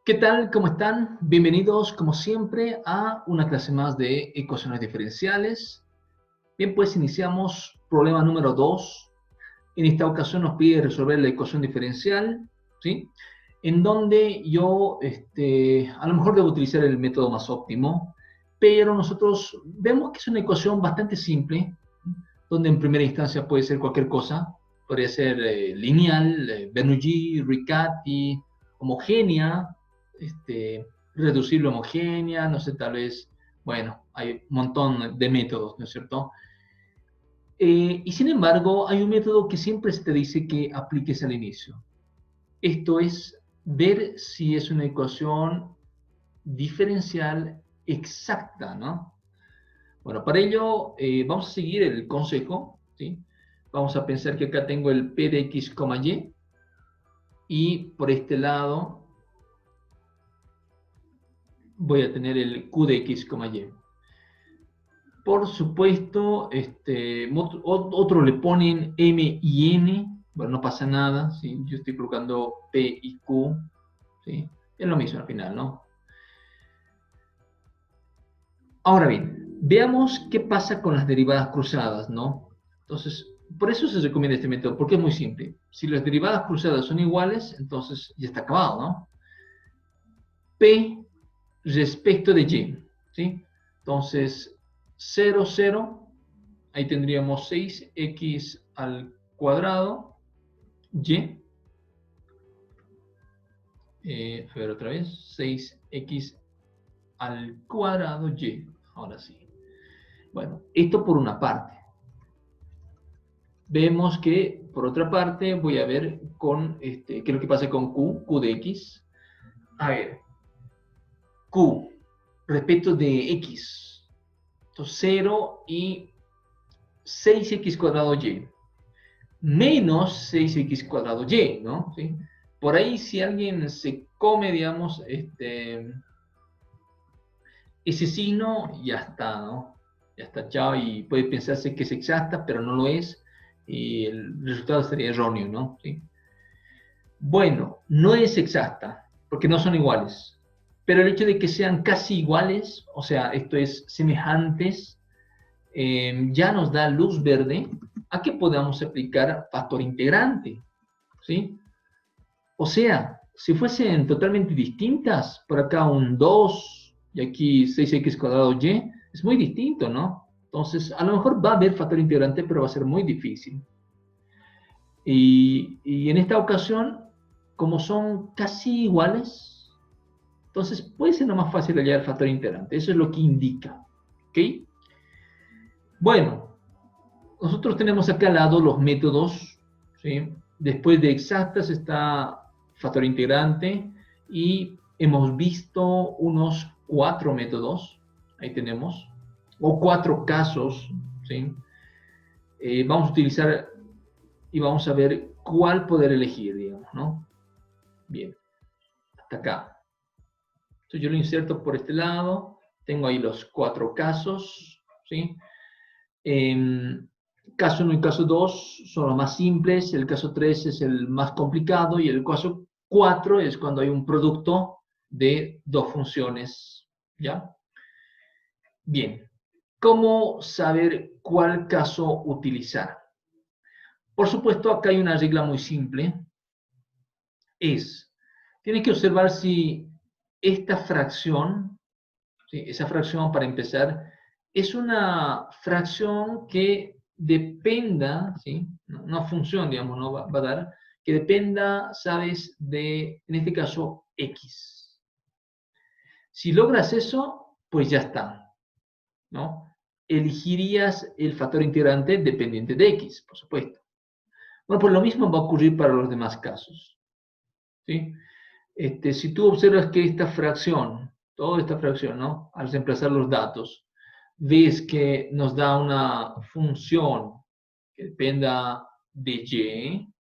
¿Qué tal? ¿Cómo están? Bienvenidos, como siempre, a una clase más de ecuaciones diferenciales. Bien, pues iniciamos problema número 2. En esta ocasión nos pide resolver la ecuación diferencial, ¿sí? En donde yo, a lo mejor debo utilizar el método más óptimo, pero nosotros vemos que es una ecuación bastante simple, donde en primera instancia puede ser cualquier cosa. Podría ser lineal, Bernoulli, Riccati, homogénea, reducible homogénea, no sé, tal vez, bueno, hay un montón de métodos, ¿no es cierto? Y sin embargo, hay un método que siempre se te dice que apliques al inicio. Esto es ver si es una ecuación diferencial exacta, ¿no? Bueno, para ello vamos a seguir el consejo, ¿sí? Vamos a pensar que acá tengo el P de X, Y por este lado voy a tener el Q de X, Y. Por supuesto, otro le ponen M y N, bueno, no pasa nada, ¿sí? Yo estoy colocando P y Q, ¿sí? Es lo mismo al final, ¿no? Ahora bien, veamos qué pasa con las derivadas cruzadas, ¿no? Entonces, por eso se recomienda este método, porque es muy simple. Si las derivadas cruzadas son iguales, entonces ya está acabado, ¿no? P respecto de Y, ¿sí? Entonces, 0, 0, ahí tendríamos 6x al cuadrado, Y, a ver otra vez, 6x al cuadrado, Y, ahora sí. Bueno, esto por una parte. Vemos que, por otra parte, voy a ver qué es lo que pasa con Q de X. A ver, Q respecto de X. Entonces, 0 y 6x cuadrado Y. Menos 6x cuadrado Y, ¿no? ¿Sí? Por ahí, si alguien se come, digamos, ese signo, ya está, ¿no? Ya está, chao, y puede pensarse que es exacta, pero no lo es, y el resultado sería erróneo, ¿no? ¿Sí? Bueno, no es exacta, porque no son iguales, pero el hecho de que sean casi iguales, o sea, esto es semejantes, ya nos da luz verde a que podamos aplicar factor integrante, ¿sí? O sea, si fuesen totalmente distintas, por acá un 2 y aquí 6x cuadrado y, es muy distinto, ¿no? Entonces, a lo mejor va a haber factor integrante, pero va a ser muy difícil. Y en esta ocasión, como son casi iguales, entonces puede ser lo más fácil hallar el factor integrante. Eso es lo que indica. ¿Ok? Bueno, nosotros tenemos acá al lado los métodos, ¿sí? Después de exactas está factor integrante y hemos visto unos 4 métodos, ahí tenemos, o 4 casos, ¿sí? Vamos a utilizar y vamos a ver cuál poder elegir, digamos, ¿no? Bien, hasta acá. Entonces yo lo inserto por este lado, tengo ahí los 4 casos, ¿sí? Caso 1 y caso 2 son los más simples, el caso 3 es el más complicado y el caso 4 es cuando hay un producto de dos funciones, ¿ya? Bien, ¿cómo saber cuál caso utilizar? Por supuesto, acá hay una regla muy simple, tienes que observar si esta fracción, ¿sí? Esa fracción para empezar, es una fracción que dependa, ¿sí? No función, digamos, no va a dar, que dependa, ¿sabes? En este caso, X. Si logras eso, pues ya está, ¿no? Elegirías el factor integrante dependiente de X, por supuesto. Bueno, pues lo mismo va a ocurrir para los demás casos, ¿sí? Si tú observas que esta fracción, toda esta fracción, ¿no? Al reemplazar los datos, ves que nos da una función que dependa de y,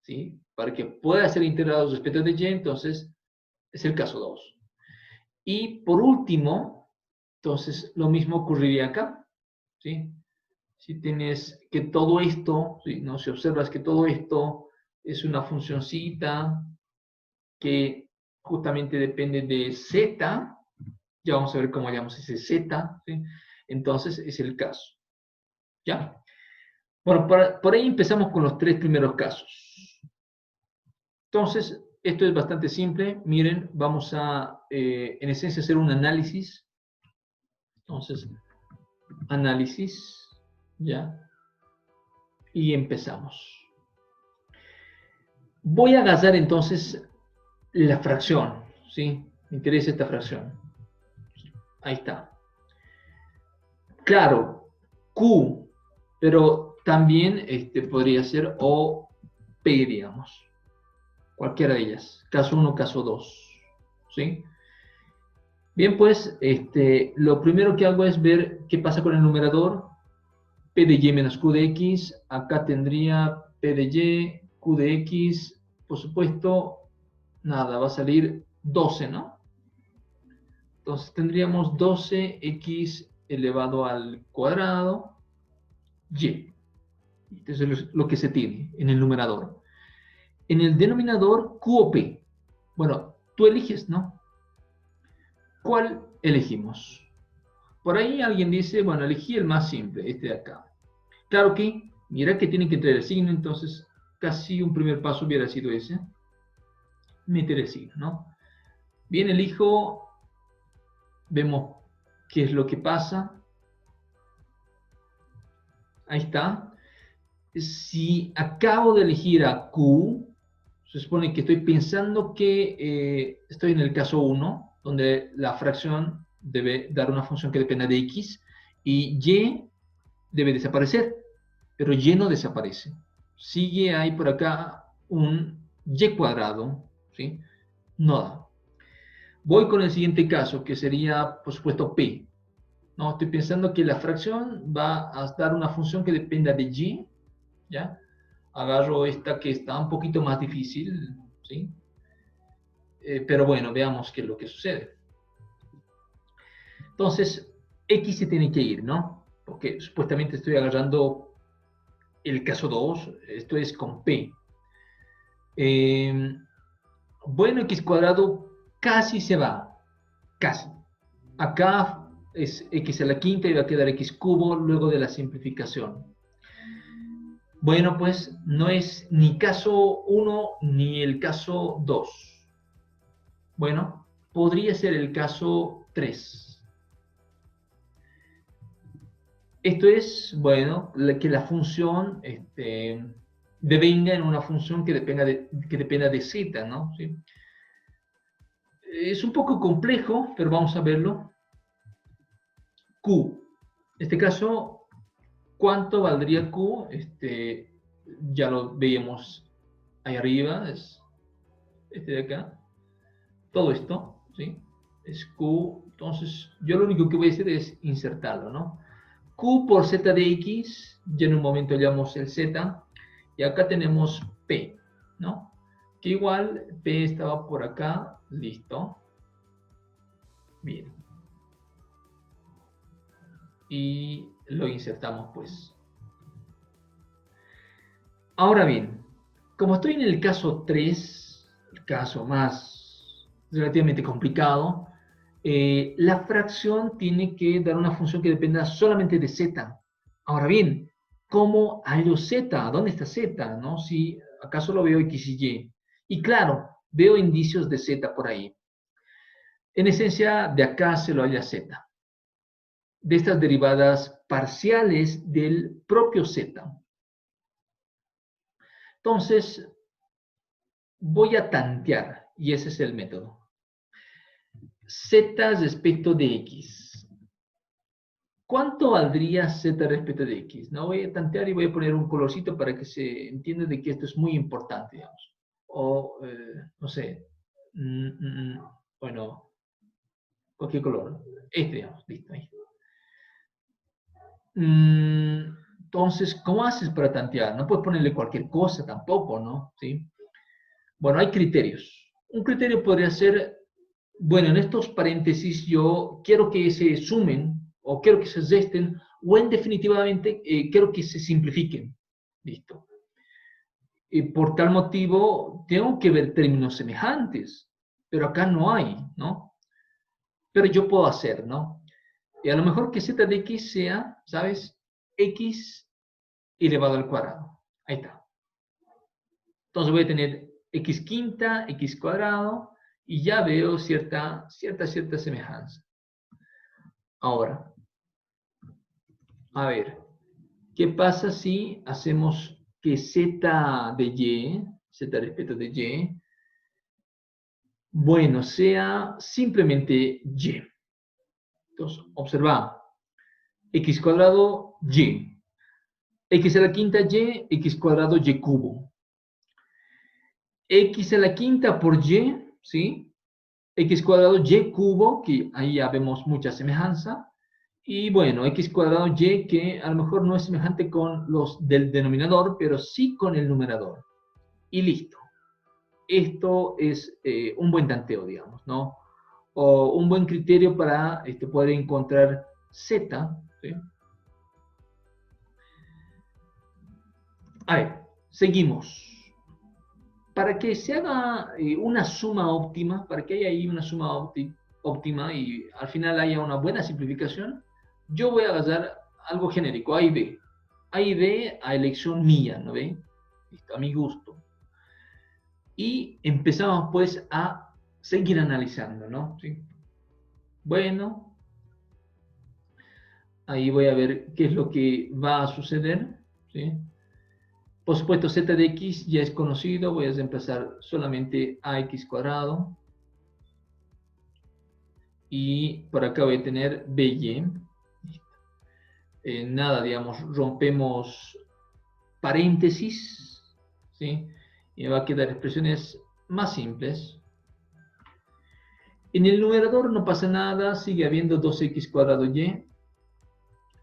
¿sí? Para que pueda ser integrado respecto de y, entonces es el caso 2. Y por último, entonces lo mismo ocurriría acá, ¿sí? Si tienes que todo esto, ¿sí? ¿No? Si observas que todo esto es una funcioncita que justamente depende de z, ya vamos a ver cómo llamamos ese z, ¿sí? Entonces es el caso, ¿ya? Bueno, por ahí empezamos con los tres primeros casos. Entonces, esto es bastante simple. Miren, vamos a, en esencia, hacer un análisis. Entonces, análisis, ¿ya? Y empezamos. Voy a agarrar entonces la fracción, ¿sí? Me interesa esta fracción. Ahí está. Claro, Q, pero también podría ser O, P, digamos. Cualquiera de ellas. Caso 1, caso 2. ¿Sí? Bien, pues, lo primero que hago es ver qué pasa con el numerador. P de Y menos Q de X. Acá tendría P de Y, Q de X. Por supuesto, nada, va a salir 12, ¿no? Entonces tendríamos 12x elevado al cuadrado y. Eso es lo que se tiene en el numerador. En el denominador, Q o P. Bueno, tú eliges, ¿no? ¿Cuál elegimos? Por ahí alguien dice, bueno, elegí el más simple, este de acá. Claro que, mira que tiene que entrar el signo, entonces casi un primer paso hubiera sido ese. Meter el signo, ¿no? Bien, elijo, vemos qué es lo que pasa. Ahí está. Si acabo de elegir a Q, se supone que estoy pensando que estoy en el caso 1, donde la fracción debe dar una función que dependa de X, y Y debe desaparecer, pero Y no desaparece. Sigue ahí por acá un Y cuadrado, ¿sí? No da. Voy con el siguiente caso, que sería, por supuesto, P. No, estoy pensando que la fracción va a dar una función que dependa de Y, ¿ya? Agarro esta que está un poquito más difícil, ¿sí? Pero bueno, veamos qué es lo que sucede. Entonces, X se tiene que ir, ¿no? Porque supuestamente estoy agarrando el caso 2, esto es con P. Bueno, X cuadrado casi se va, casi. Acá es X a la quinta y va a quedar X cubo luego de la simplificación. Bueno, pues no es ni caso 1 ni el caso 2. Bueno, podría ser el caso 3. Esto es, bueno, que la función devenga en una función que dependa de z, ¿no? ¿Sí? Es un poco complejo, pero vamos a verlo. Q. En este caso, ¿cuánto valdría Q? Ya lo veíamos ahí arriba, es este de acá. Todo esto, ¿sí? Es Q. Entonces, yo lo único que voy a hacer es insertarlo, ¿no? Q por z de x, ya en un momento hallamos el z, y acá tenemos P, ¿no? Que igual P estaba por acá, listo. Bien. Y lo insertamos, pues. Ahora bien, como estoy en el caso 3, el caso más relativamente complicado, la fracción tiene que dar una función que dependa solamente de z. Ahora bien, ¿cómo hallo z? ¿Dónde está z? ¿No? Si acá solo veo x y y. Y claro, veo indicios de z por ahí. En esencia, de acá se lo halla z. De estas derivadas parciales del propio z. Entonces, voy a tantear, y ese es el método. Z respecto de x. ¿Cuánto valdría z respecto de x? No voy a tantear y voy a poner un colorcito para que se entienda de que esto es muy importante, digamos. O, no sé, bueno, cualquier color. Digamos, listo. Ahí. Entonces, ¿cómo haces para tantear? No puedes ponerle cualquier cosa tampoco, ¿no? ¿Sí? Bueno, hay criterios. Un criterio podría ser, bueno, en estos paréntesis yo quiero que se sumen o quiero que se resten o en definitivamente quiero que se simplifiquen. Listo. Y por tal motivo, tengo que ver términos semejantes, pero acá no hay, ¿no? Pero yo puedo hacer, ¿no? Y a lo mejor que z de x sea, ¿sabes? X elevado al cuadrado. Ahí está. Entonces voy a tener x quinta, x cuadrado, y ya veo cierta semejanza. Ahora, a ver, ¿qué pasa si hacemos que z de y, z respecto de y, bueno, sea simplemente y? Entonces, observa, x cuadrado y, x a la quinta y, x cuadrado y cubo. X a la quinta por y, ¿sí? X cuadrado y cubo, que ahí ya vemos mucha semejanza. Y bueno, x cuadrado y, que a lo mejor no es semejante con los del denominador, pero sí con el numerador. Y listo. Esto es un buen tanteo, digamos, ¿no? O un buen criterio para poder encontrar z, ¿sí? A ver, seguimos. Para que se haga una suma óptima, para que haya ahí una suma óptima y al final haya una buena simplificación, yo voy a agarrar algo genérico, A y B. A y B a elección mía, ¿no ve? Listo, a mi gusto. Y empezamos pues a seguir analizando, ¿no? ¿Sí? Bueno, ahí voy a ver qué es lo que va a suceder, ¿sí? Por supuesto, z de x ya es conocido, voy a reemplazar solamente ax cuadrado. Y por acá voy a tener by. Nada, digamos, rompemos paréntesis, ¿sí? Y me va a quedar expresiones más simples. En el numerador no pasa nada, sigue habiendo 2x cuadrado y.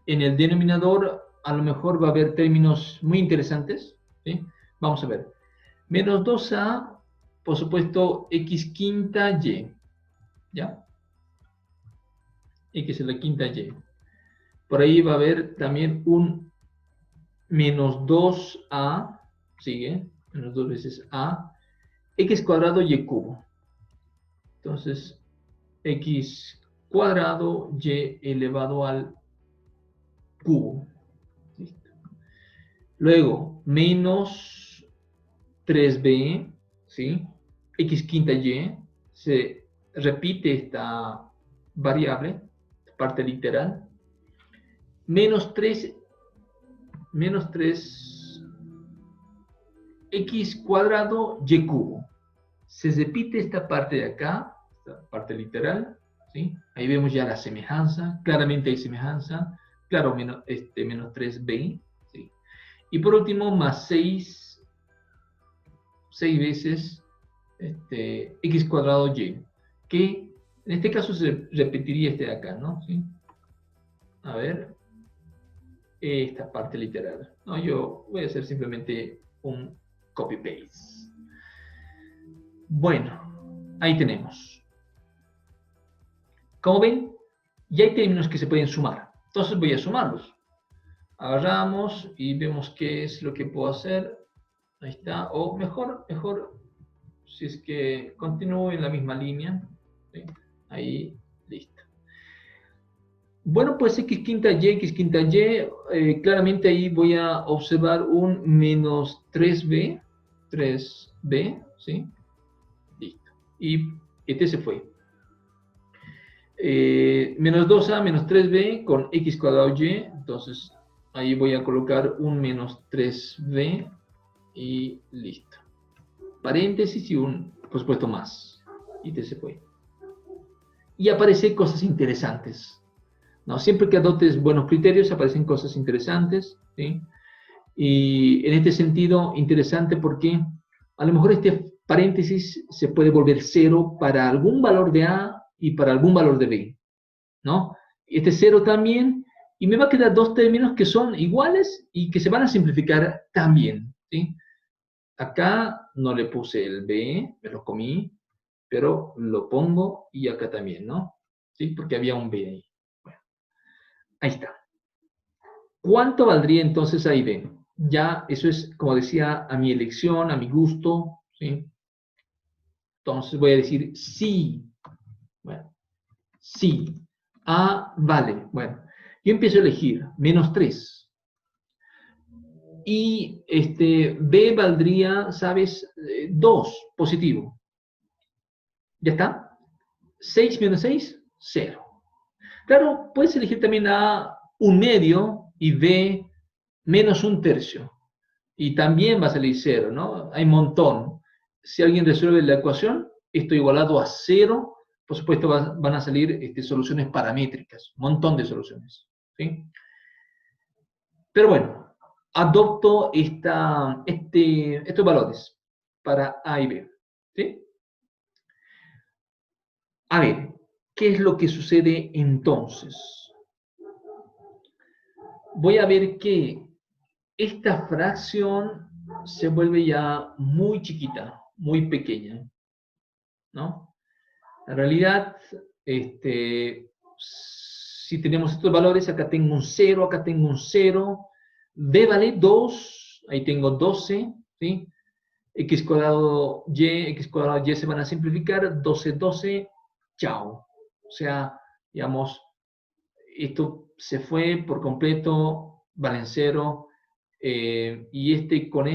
En el denominador a lo mejor va a haber términos muy interesantes, ¿sí? Vamos a ver. Menos 2a, por supuesto, x quinta y, ¿ya? X es la quinta y. Por ahí va a haber también un menos 2a, sigue, menos 2 veces a, x cuadrado y cubo. Entonces, x cuadrado y elevado al cubo. ¿Listo? Luego, menos 3b, ¿sí? X quinta y, se repite esta variable, parte literal. Menos 3 x cuadrado y cubo. Se repite esta parte de acá, esta parte literal, ¿sí? Ahí vemos ya la semejanza, claramente hay semejanza, claro, menos 3b, ¿sí? Y por último, más 6 veces x cuadrado y, que en este caso se repetiría este de acá, ¿no? ¿Sí? A ver, esta parte literal. No, yo voy a hacer simplemente un copy-paste. Bueno, ahí tenemos. Como ven, ya hay términos que se pueden sumar. Entonces voy a sumarlos. Agarramos y vemos qué es lo que puedo hacer. Ahí está. O mejor, si es que continúo en la misma línea. ¿Sí? Ahí, listo. Bueno, pues x quinta y, claramente ahí voy a observar un menos 3b, ¿sí? Listo. Y este se fue. Menos 2a menos 3b con x cuadrado y, entonces ahí voy a colocar un menos 3b y listo. Paréntesis y un, por supuesto, más. Y este se fue. Y aparecen cosas interesantes. ¿No? Siempre que adoptes buenos criterios aparecen cosas interesantes, ¿sí? Y en este sentido, interesante porque a lo mejor este paréntesis se puede volver cero para algún valor de A y para algún valor de B, ¿no? Este cero también, y me va a quedar dos términos que son iguales y que se van a simplificar también, ¿sí? Acá no le puse el B, me lo comí, pero lo pongo y acá también, ¿no? ¿Sí? Porque había un B ahí. Bueno, ahí está. ¿Cuánto valdría entonces A y B? Ya eso es, como decía, a mi elección, a mi gusto, ¿sí? Entonces voy a decir sí. Bueno, sí. A vale. Bueno, yo empiezo a elegir -3. Y B valdría, ¿sabes? 2, positivo. ¿Ya está? 6 menos 6, 0. Claro, puedes elegir también A 1/2 y B -1/3. Y también va a salir 0, ¿no? Hay un montón. Si alguien resuelve la ecuación, esto igualado a 0, por supuesto van a salir soluciones paramétricas, un montón de soluciones, ¿sí? Pero bueno, adopto estos valores para A y B, ¿sí? A ver, ¿qué es lo que sucede entonces? Voy a ver que esta fracción se vuelve ya muy chiquita, muy pequeña, ¿no? En realidad, si tenemos estos valores, acá tengo un 0, acá tengo un 0, b vale 2, ahí tengo 12, ¿sí? X cuadrado y se van a simplificar, 12, 12, chao. O sea, digamos, esto se fue por completo, vale en 0, y con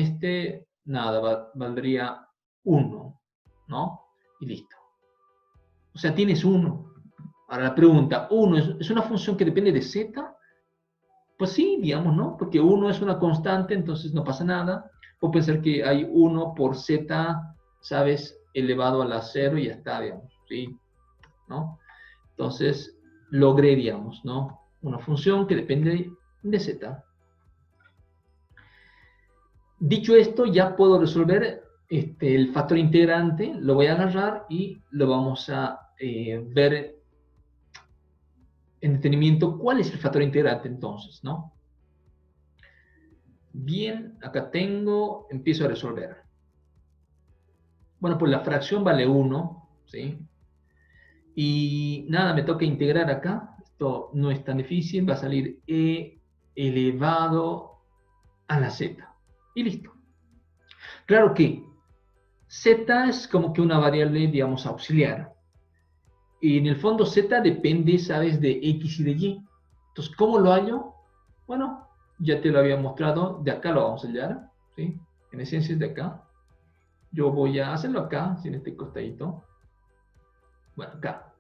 nada, valdría 1, ¿no? Y listo. O sea, tienes 1. Ahora la pregunta, ¿1 es una función que depende de z? Pues sí, digamos, ¿no? Porque 1 es una constante, entonces no pasa nada. Puedo pensar que hay 1 por z, ¿sabes? Elevado a la 0 y ya está, digamos, ¿sí? ¿No? Entonces, logré, digamos, ¿no? Una función que depende de z. Dicho esto, ya puedo resolver el factor integrante, lo voy a agarrar y lo vamos a ver en detenimiento cuál es el factor integrante entonces, ¿no? Bien, acá empiezo a resolver. Bueno, pues la fracción vale 1, ¿sí? Y nada, me toca integrar acá. Esto no es tan difícil, va a salir e elevado a la z. Y listo. Claro que z es como que una variable, digamos, auxiliar. Y en el fondo z depende, ¿sabes?, de x y de y. Entonces, ¿cómo lo hallo? Bueno, ya te lo había mostrado, de acá lo vamos a hallar, ¿sí? En esencia es de acá. Yo voy a hacerlo acá, sin este costadito. Bueno, acá.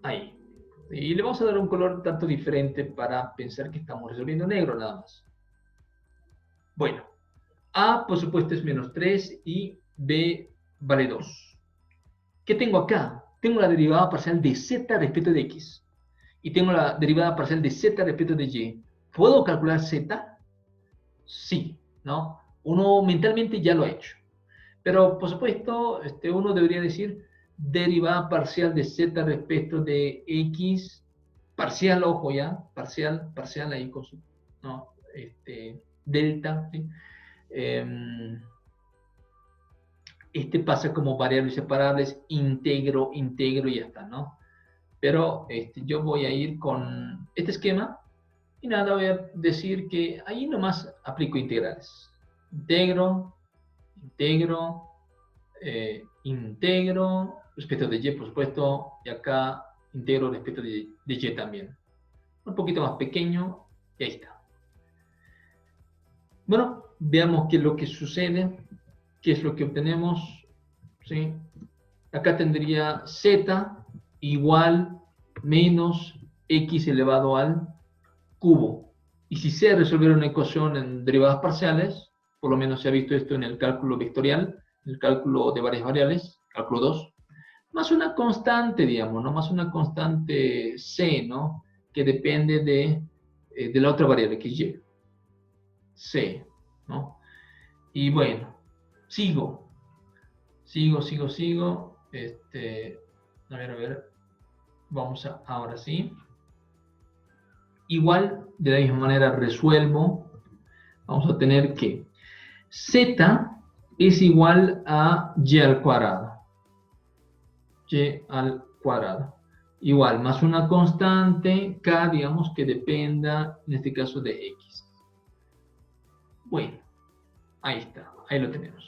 Ahí. Y le vamos a dar un color tanto diferente para pensar que estamos resolviendo negro nada más. Bueno, A por supuesto es -3 y B vale 2. ¿Qué tengo acá? Tengo la derivada parcial de z respecto de x. Y tengo la derivada parcial de z respecto de y. ¿Puedo calcular z? Sí, ¿no? Uno mentalmente ya lo ha hecho. Pero, por supuesto, uno debería decir derivada parcial de z respecto de x, parcial, ojo ya, parcial ahí con su, ¿no? Delta, ¿sí? Pasa como variables separables, integro y ya está, ¿no? Pero yo voy a ir con este esquema y nada, voy a decir que ahí nomás aplico integrales. Integro, integro respecto de y, por supuesto, y acá integro respecto de y también. Un poquito más pequeño, y ahí está. Bueno, veamos qué es lo que sucede, qué es lo que obtenemos, ¿sí? Acá tendría z igual menos x elevado al cubo. Y si sé resolver una ecuación en derivadas parciales, por lo menos se ha visto esto en el cálculo vectorial, el cálculo de varias variables, cálculo 2, más una constante, digamos, ¿no? Más una constante c, ¿no? Que depende de la otra variable, que es y. C, ¿no? Y bueno, sigo. A ver, vamos a, ahora sí. Igual, de la misma manera resuelvo. Vamos a tener que z es igual a y al cuadrado. Y al cuadrado. igual, más una constante, K, digamos, que dependa, en este caso, de X. Bueno, ahí está, ahí lo tenemos.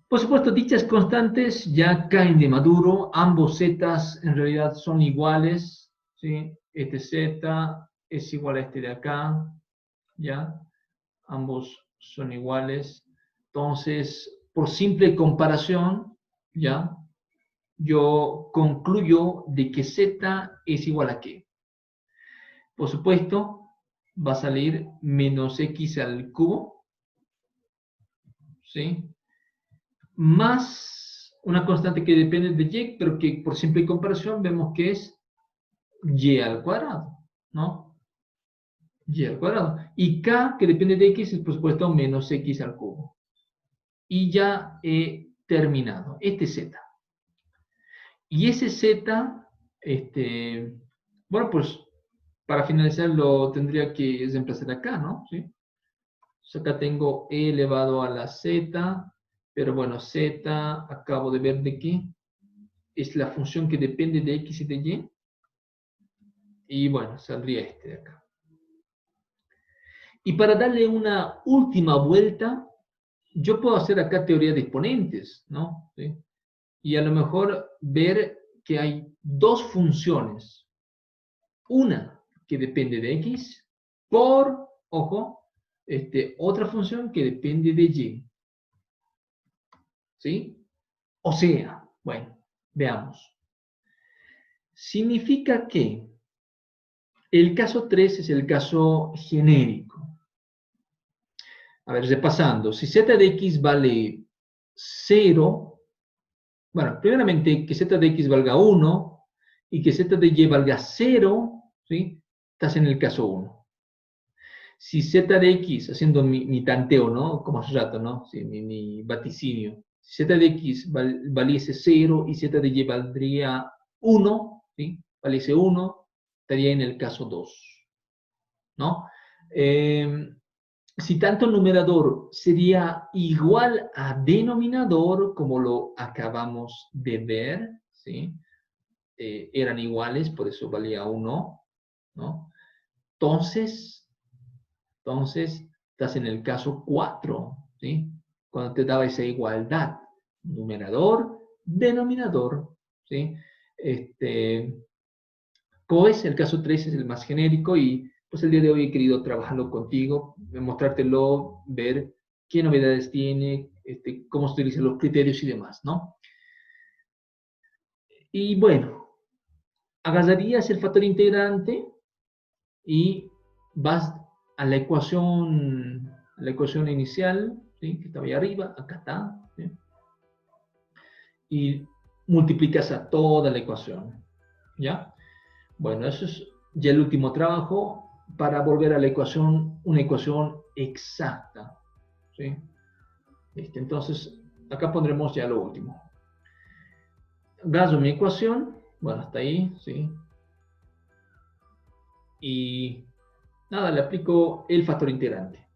Por supuesto, dichas constantes ya caen de maduro, ambos zetas en realidad son iguales, ¿sí? Este z es igual a este de acá, ¿ya? Ambos son iguales. Entonces, por simple comparación, ¿ya? Yo concluyo de que z es igual a qué. Por supuesto, va a salir menos x al cubo, ¿sí? Más una constante que depende de y, pero que por simple comparación vemos que es y al cuadrado, ¿no? Y al cuadrado. Y k, que depende de x, es por supuesto menos x al cubo. Y ya he terminado. Este es z. Y ese z, bueno, pues para finalizar lo tendría que reemplazar acá, ¿no? ¿Sí? Entonces acá tengo e elevado a la z, pero bueno, z, acabo de ver de qué es la función que depende de x y de y. Y bueno, saldría este de acá. Y para darle una última vuelta, yo puedo hacer acá teoría de exponentes, ¿no? ¿Sí? Y a lo mejor ver que hay dos funciones. Una que depende de x por, ojo, otra función que depende de y. ¿Sí? O sea, bueno, veamos. Significa que el caso 3 es el caso genérico. A ver, repasando, si z de x vale 0, bueno, primeramente que z de x valga 1 y que z de y valga 0, ¿sí? Estás en el caso 1. Si z de x, haciendo mi tanteo, ¿no? Como hace rato, ¿no? Sí, mi vaticinio. Si z de x valiese 0 y z de y valdría 1, ¿sí? Valiese 1, estaría en el caso 2, ¿no? Si tanto numerador sería igual a denominador, como lo acabamos de ver, ¿sí? Eran iguales, por eso valía 1, ¿no? Entonces, estás en el caso 4, ¿sí? Cuando te daba esa igualdad, numerador, denominador, ¿sí? Como es, el caso 3 es el más genérico y pues el día de hoy he querido trabajarlo contigo, mostrártelo, ver qué novedades tiene, cómo se utilizan los criterios y demás, ¿no? Y bueno, agarrarías el factor integrante y vas a la ecuación inicial, ¿sí? Que estaba ahí arriba, acá está, ¿sí? Y multiplicas a toda la ecuación, ¿ya? Bueno, eso es ya el último trabajo para volver a la ecuación, una ecuación exacta, ¿sí? Entonces, acá pondremos ya lo último. Gasto mi ecuación, bueno, hasta ahí, ¿sí? Y nada, le aplico el factor integrante.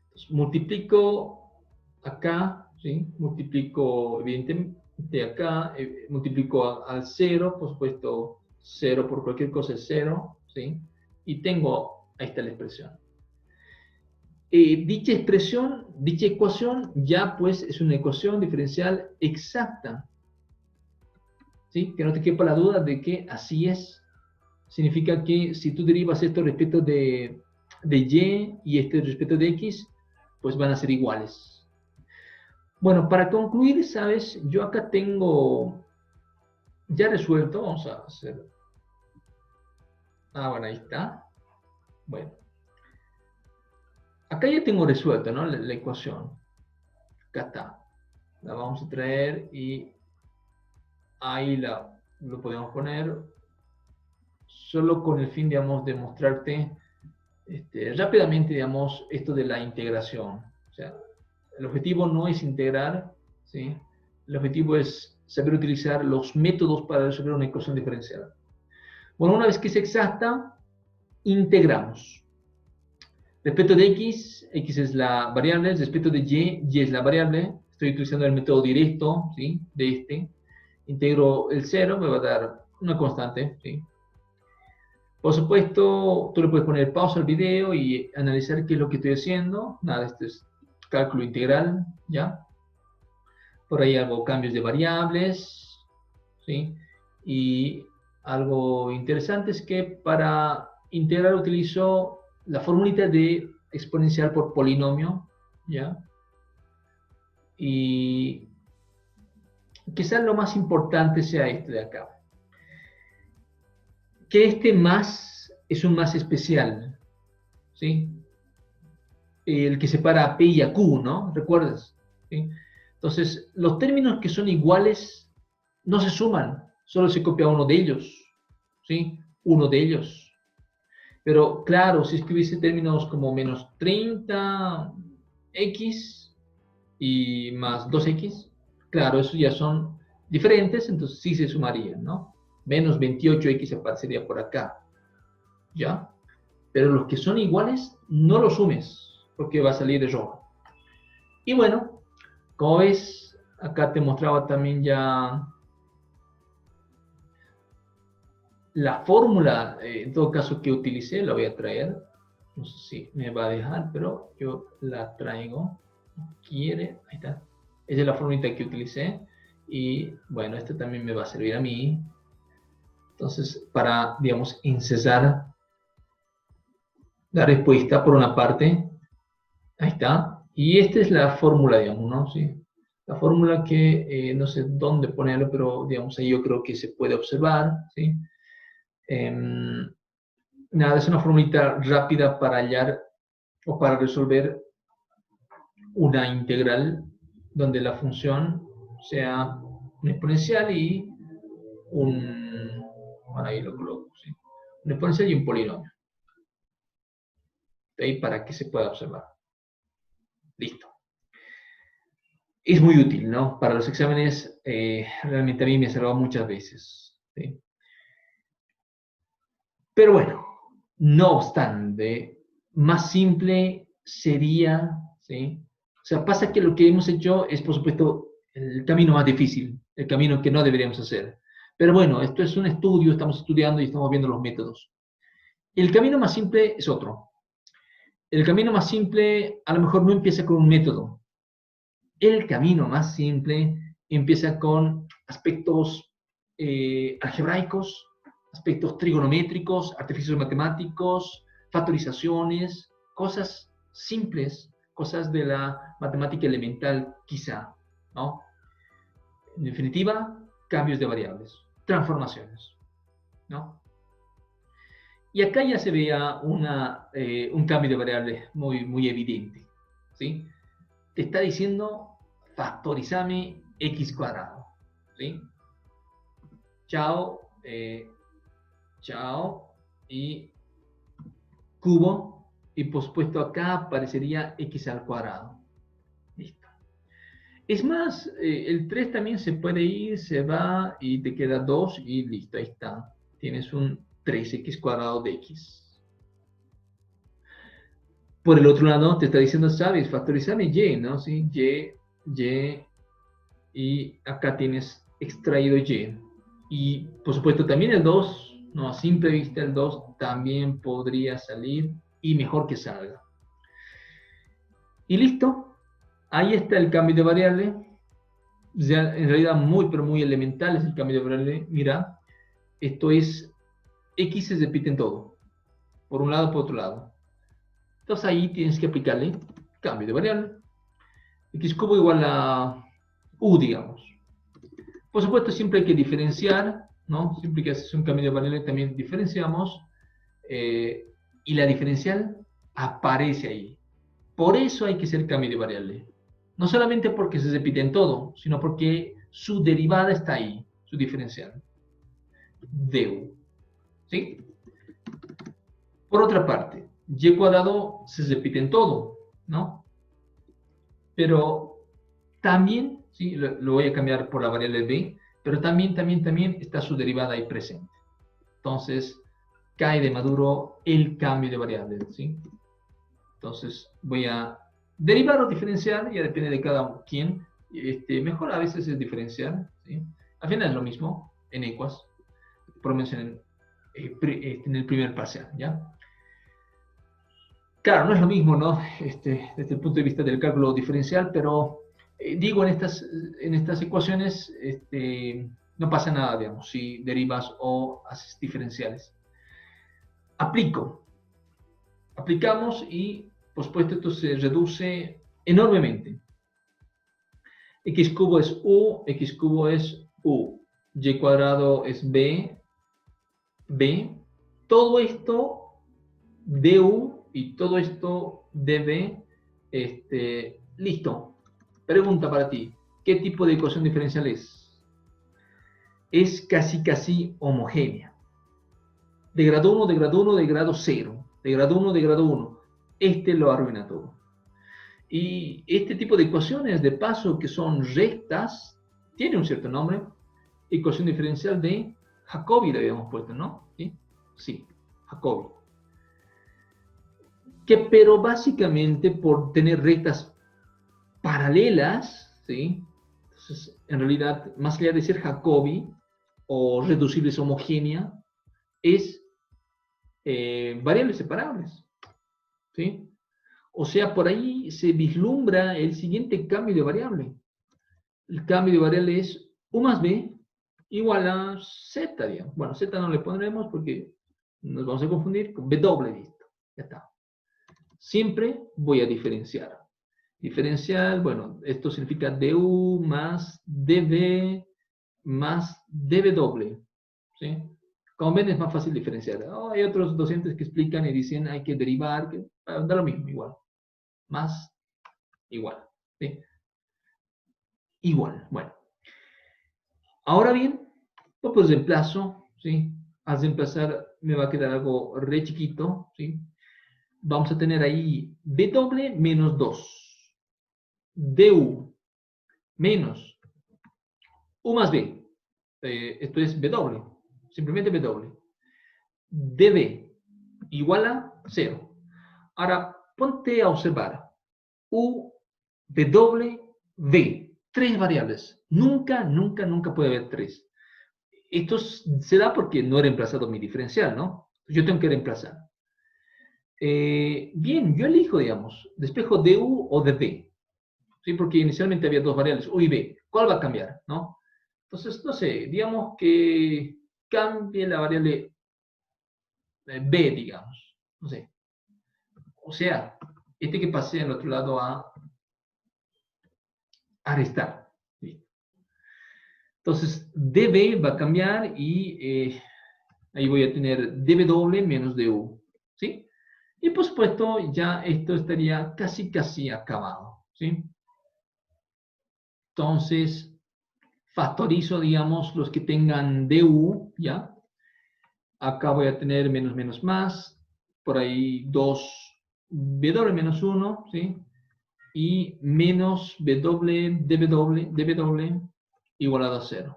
Entonces, multiplico acá, ¿sí? Multiplico evidentemente acá, multiplico al 0, por supuesto, 0 por cualquier cosa es 0, ¿sí? Y tengo, ahí está la expresión. Dicha expresión, dicha ecuación, ya pues es una ecuación diferencial exacta, ¿sí? Que no te quepa la duda de que así es. Significa que si tú derivas esto respecto de y este respecto de x, pues van a ser iguales. Bueno, para concluir, ¿sabes? Yo acá tengo ya resuelto, vamos a hacer... Ah, bueno, ahí está. Bueno, acá ya tengo resuelto, ¿no? La ecuación. Acá está. La vamos a traer y ahí lo podemos poner solo con el fin, digamos, de mostrarte rápidamente, digamos, esto de la integración. O sea, el objetivo no es integrar, ¿sí? El objetivo es saber utilizar los métodos para resolver una ecuación diferencial. Bueno, una vez que es exacta, integramos. Respecto de x, x es la variable, respecto de y es la variable. Estoy utilizando el método directo, ¿sí? De Integro el 0, me va a dar una constante, ¿sí? Por supuesto, tú le puedes poner pausa al video y analizar qué es lo que estoy haciendo. Nada, este es cálculo integral, ¿ya? Por ahí hago cambios de variables, ¿sí? Y algo interesante es que para integrar utilizo la formulita de exponencial por polinomio, ¿ya? Y quizás lo más importante sea este de acá. Que este más es un más especial, ¿sí? El que separa a P y a Q, ¿no? ¿Recuerdas? ¿Sí? Entonces, los términos que son iguales no se suman, solo se copia uno de ellos, ¿sí? Uno de ellos. Pero claro, si escribiese términos como menos 30x y más 2x, claro, esos ya son diferentes, entonces sí se sumarían, ¿no? Menos 28x aparecería por acá, ¿ya? Pero los que son iguales, no los sumes, porque va a salir de rojo. Y bueno, como ves, acá te mostraba también ya la fórmula, en todo caso que utilicé, la voy a traer. No sé si me va a dejar, pero yo la traigo. Quiere, ahí está. Esa es la fórmula que utilicé. Y bueno, esto también me va a servir a mí. Entonces, para, digamos, incesar la respuesta por una parte. Ahí está. Y esta es la fórmula, digamos, ¿no? Sí. La fórmula que no sé dónde ponerlo, pero digamos ahí yo creo que se puede observar, ¿sí? Nada, es una formulita rápida para hallar o para resolver una integral donde la función sea un exponencial y un... Bueno, ahí lo coloco, ¿sí? Un exponencial y un polinomio. De ahí para que se pueda observar. Listo. Es muy útil, ¿no? Para los exámenes, realmente a mí me ha salvado muchas veces, ¿sí? Pero bueno, no obstante, más simple sería, ¿sí? O sea, pasa que lo que hemos hecho es, por supuesto, el camino más difícil, el camino que no deberíamos hacer. Pero bueno, esto es un estudio, estamos estudiando y estamos viendo los métodos. El camino más simple es otro. El camino más simple a lo mejor no empieza con un método. El camino más simple empieza con aspectos algebraicos, aspectos trigonométricos, artificios matemáticos, factorizaciones, cosas simples, cosas de la matemática elemental quizá, ¿no? En definitiva, cambios de variables, transformaciones, ¿no? Y acá ya se veía un cambio de variables muy evidente, ¿sí? Te está diciendo factorizame x cuadrado, ¿sí? Chao, chao, y cubo, y por supuesto acá aparecería x al cuadrado. Listo. Es más, el 3 también se puede ir, se va, y te queda 2, y listo, ahí está. Tienes un 3x cuadrado de x. Por el otro lado, te está diciendo, sabes, factorizame y, ¿no? ¿Sí? Y, y acá tienes extraído y. Y por supuesto también el 2, no, a simple vista el 2 también podría salir y mejor que salga. Y listo, ahí está el cambio de variable. Ya, en realidad muy, pero muy elemental es el cambio de variable. Mira, esto es, x se repite en todo, por un lado, por otro lado. Entonces ahí tienes que aplicarle cambio de variable. X cubo igual a u, digamos. Por supuesto, siempre hay que diferenciar, ¿no? Siempre que haces un cambio de variable también diferenciamos, y la diferencial aparece ahí. Por eso hay que hacer cambio de variable. No solamente porque se repite en todo, sino porque su derivada está ahí, su diferencial, du. ¿Sí? Por otra parte, y cuadrado se repite en todo, ¿no? Pero también, ¿sí? Lo voy a cambiar por la variable b, pero también está su derivada ahí presente. Entonces, cae de maduro el cambio de variable, ¿sí? Entonces, voy a derivar o diferenciar, ya depende de cada quien. Mejor a veces es diferenciar, ¿sí? Al final es lo mismo, en ecuas. por lo menos en el primer parcial, ¿ya? Claro, no es lo mismo, ¿no? Desde el punto de vista del cálculo diferencial, pero digo, en estas ecuaciones no pasa nada, digamos, si derivas o haces diferenciales. Aplicamos y, por supuesto, esto se reduce enormemente. X cubo es U, X cubo es U, Y cuadrado es B, todo esto du y todo esto db, listo. Pregunta para ti, ¿qué tipo de ecuación diferencial es? Es casi homogénea. De grado 1, de grado 1, de grado 0, de grado 1, de grado 1. Lo arruina todo. Y este tipo de ecuaciones, de paso, que son rectas, tiene un cierto nombre, ecuación diferencial de Jacobi, le habíamos puesto, ¿no? Sí, Jacobi. Pero básicamente por tener rectas paralelas, ¿sí? Entonces, en realidad, más allá de ser Jacobi o reducibles homogénea, es variables separables, ¿sí? O sea, por ahí se vislumbra el siguiente cambio de variable. El cambio de variable es U más B igual a Z, digamos. Bueno, Z no le pondremos porque nos vamos a confundir con B doble, listo. Ya está. Siempre voy a diferenciar. Diferencial, bueno, esto significa du más dv más dv doble, ¿sí? Como ven, es más fácil diferenciar. Oh, hay otros docentes que explican y dicen hay que derivar, que da lo mismo, igual. Más, igual, ¿sí? Igual, bueno. Ahora bien, pues reemplazo, ¿sí? Al reemplazar me va a quedar algo re chiquito, ¿sí? Vamos a tener ahí b doble menos 2, du menos u más b, esto es b doble, simplemente b doble, db igual a 0. Ahora, ponte a observar, u, b doble, v, tres variables. Nunca puede haber tres. Esto se da porque no he reemplazado mi diferencial, ¿no? Yo tengo que reemplazar. Bien, yo elijo, digamos, despejo du o dv, ¿sí? Porque inicialmente había dos variables, u y b. ¿Cuál va a cambiar, no? Entonces, no sé, digamos que cambie la variable b, digamos, no sé. O sea, que pase al otro lado a restar. ¿Sí? Entonces, db va a cambiar y ahí voy a tener db doble menos du, ¿sí? Y por supuesto, ya esto estaría casi acabado, ¿sí? Entonces, factorizo, digamos, los que tengan du, ¿ya? Acá voy a tener menos más, por ahí 2w menos 1, ¿sí? Y menos db doble igualado a 0.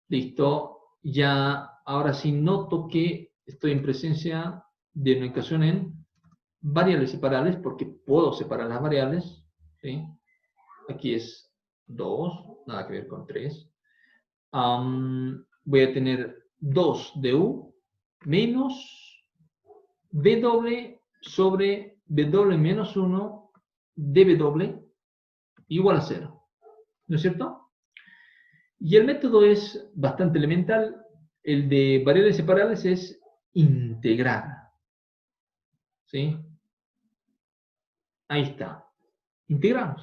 Listo, ya ahora sí noto que estoy en presencia de una ecuación en variables separables, porque puedo separar las variables, ¿sí? Aquí es 2, nada que ver con 3. Voy a tener 2 de u menos b doble sobre b doble menos 1 db doble igual a 0. ¿No es cierto? Y el método es bastante elemental. El de variables separables es integrar. ¿Sí? Ahí está. Integramos.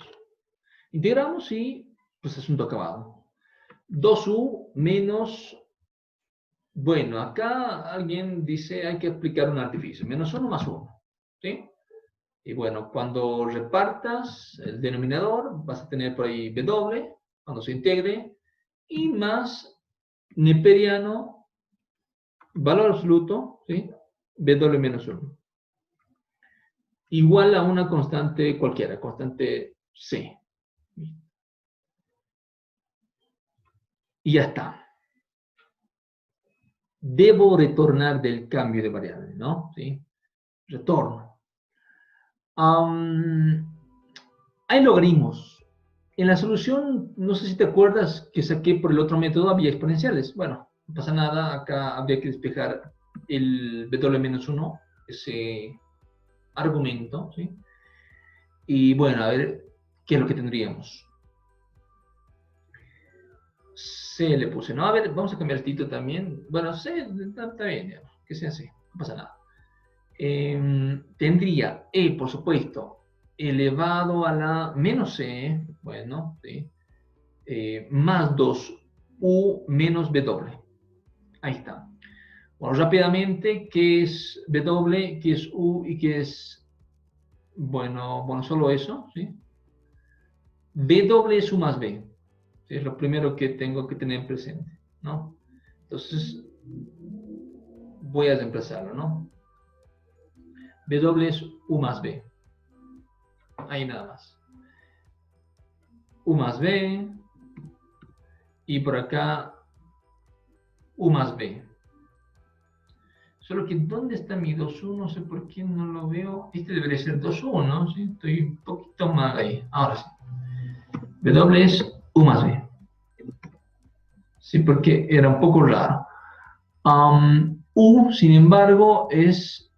Integramos y pues asunto acabado. 2u menos, bueno, acá alguien dice hay que aplicar un artificio, menos 1 más 1, ¿sí? Y bueno, cuando repartas el denominador, vas a tener por ahí b doble, cuando se integre, y más neperiano, valor absoluto, ¿sí? B doble menos 1. Igual a una constante cualquiera, constante C. Y ya está. Debo retornar del cambio de variable, ¿no? ¿Sí? Retorno. Hay logaritmos. En la solución, no sé si te acuerdas que saqué por el otro método, había exponenciales. Bueno, no pasa nada, acá habría que despejar el W-1, ese argumento, ¿sí? Y bueno, a ver, ¿qué es lo que tendríamos? C le puse, ¿no? A ver, vamos a cambiar el título también. Bueno, C está bien, digamos, que sea así, no pasa nada. Tendría E, por supuesto, elevado a la menos C, bueno, ¿sí? Más 2U menos W. Ahí está. Bueno, rápidamente, ¿qué es W, qué es U y qué es, bueno, solo eso, ¿sí? W es U más B. ¿Sí? Es lo primero que tengo que tener presente, ¿no? Entonces, voy a reemplazarlo, ¿no? W es U más B. Ahí nada más. U más B. Y por acá, U más B. Solo que, ¿dónde está mi 2U? No sé por qué no lo veo. Este debería ser 2U, ¿no? ¿Sí? Estoy un poquito mal ahí. Ahora sí. W es U más B. Sí, porque era un poco raro. U, sin embargo, es,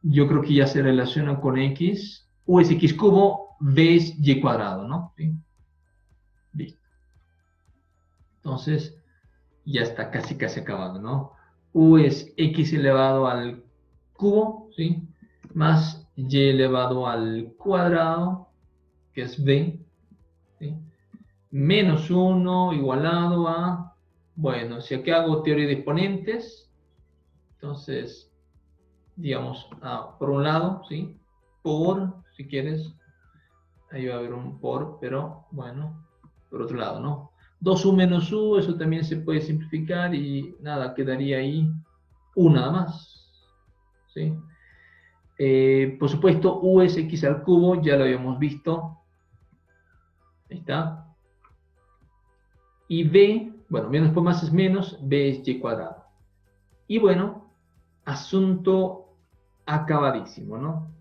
yo creo que ya se relaciona con X. U es X cubo, B es Y cuadrado, ¿no? ¿Sí? Listo. Entonces, ya está casi acabado, ¿no? U es X elevado al cubo, ¿sí? Más Y elevado al cuadrado, que es B, ¿sí? Menos 1 igualado a, bueno, si aquí hago teoría de exponentes, entonces, digamos, por un lado, ¿sí? Por, si quieres, ahí va a haber un por, pero bueno, por otro lado, ¿no? 2U menos U, eso también se puede simplificar y nada, quedaría ahí U nada más, ¿sí? Por supuesto, U es X al cubo, ya lo habíamos visto, ahí está. Y B, bueno, menos por más es menos, B es Y cuadrado. Y bueno, asunto acabadísimo, ¿no?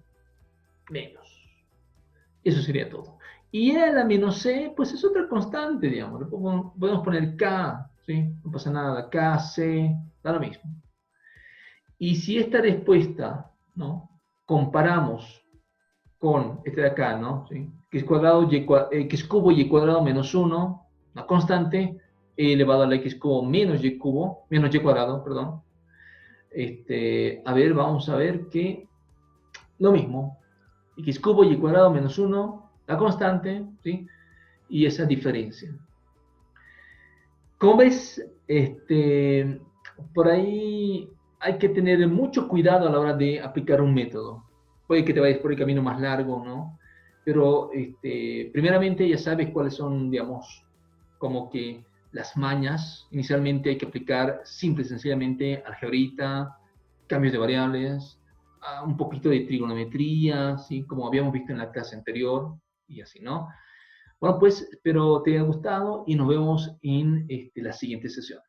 Menos. Eso sería todo. Y a la menos C, pues es otra constante, digamos. Podemos poner K, ¿sí? No pasa nada. K, C, da lo mismo. Y si esta respuesta, ¿no? Comparamos con este de acá, ¿no? ¿Sí? X cuadrado, X cubo, Y cuadrado menos 1, una constante, E elevado a la X cubo menos Y cubo, menos Y cuadrado, perdón. A ver, vamos a ver que lo mismo. X cubo, Y cuadrado menos 1, la constante, ¿sí? Y esa diferencia. Como ves, por ahí hay que tener mucho cuidado a la hora de aplicar un método. Puede que te vayas por el camino más largo, ¿no? Pero primeramente ya sabes cuáles son, digamos, como que las mañas. Inicialmente hay que aplicar simple y sencillamente algebrita, cambios de variables, un poquito de trigonometría, ¿sí? Como habíamos visto en la clase anterior, y así, ¿no? Bueno, pues espero te haya gustado y nos vemos en la siguiente sesión.